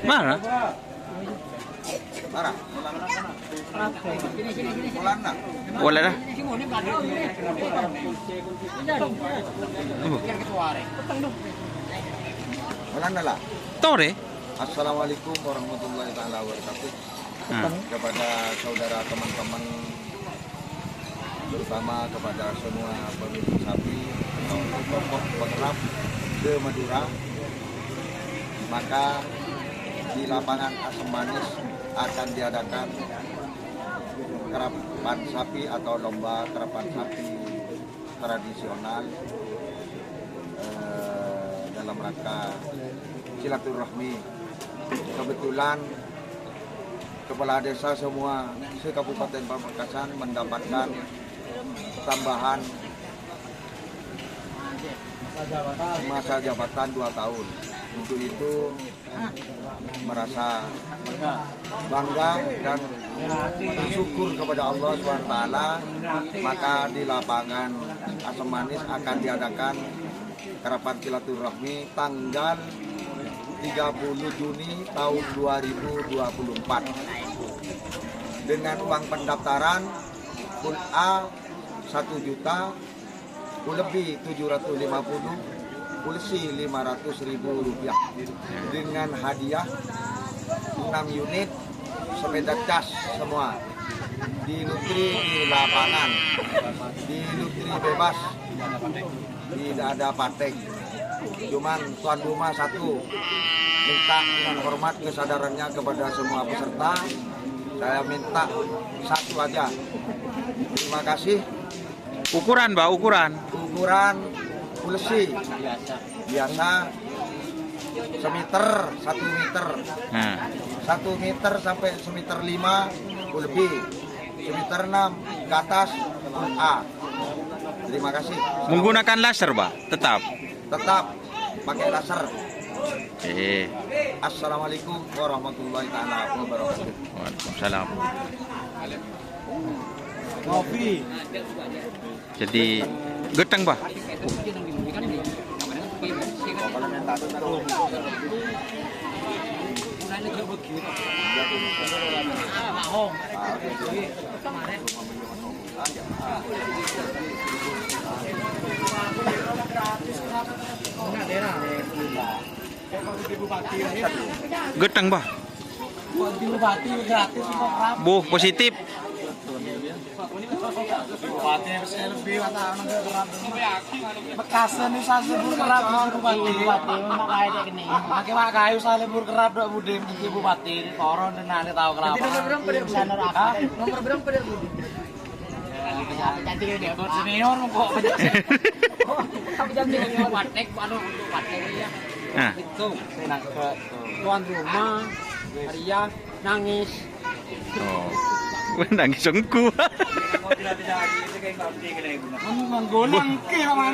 Mana? Marah. Pulang nak. Wala dah. Pulang lah. Tore. Assalamualaikum warahmatullahi taala wabarakatuh. Kepada saudara teman-teman, terutama kepada semua pemilik sapi atau tokoh peternak ke Madura, maka di lapangan Asam Manis akan diadakan kerapan sapi atau lomba kerapan sapi tradisional dalam rangka silaturahmi. Kebetulan kepala desa semua se-Kabupaten Pamekasan mendapatkan tambahan masa jabatan 2 tahun. Untuk itu merasa bangga dan bersyukur kepada Allah SWT. Maka di lapangan Asam Manis akan diadakan kerapan silaturahmi tanggal 30 Juni tahun 2024 dengan uang pendaftaran pool A 1 juta, pool B 750, pool C 500.000 rupiah dengan hadiah 6 unit sepeda cas semua di nutri di lapangan, di nutri bebas, tidak ada patek. Cuman tuan rumah satu minta dengan hormat kesadarannya kepada semua peserta, saya minta satu aja. Terima kasih. Ukuran, Mbak, ukuran pulsi biasa semeter, 1 meter, 1 meter sampai semeter 5 lebih, semeter 6 ke atas pul A. Terima kasih. Menggunakan laser, Mbak, tetap pakai laser. Assalamualaikum Assalamualaikum warahmatullahi taala wabarakatuh. Waalaikumsalam. Kopi. Jadi geteng, Mbak. Geteng, Mbak. Bu, positif. Bekasan ini saya sebut kerap bupati makanya dia kini makai mak kayu saya lebur kerap dok budi bupati koron dan nanti tahu kenapa nomor berapa dia budi cantik dia senior kok tapi jangan dia watek ya itu tuan rumah Maria nangis Nangis sengku. Menggolang ke man.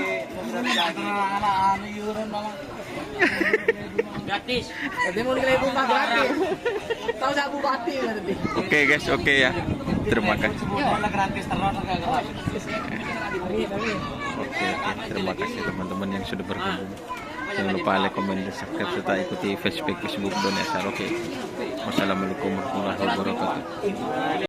Gratis. Jadi mau nilai rumah gratis. Tahu saya bupati nanti. Oke guys, oke ya. Terima kasih. Gratis terus Oke, terima kasih teman-teman yang sudah bergabung. Jangan lupa like, komen, dan subscribe serta ikuti Facebook Donesar. Oke. Wassalamualaikum warahmatullahi wabarakatuh.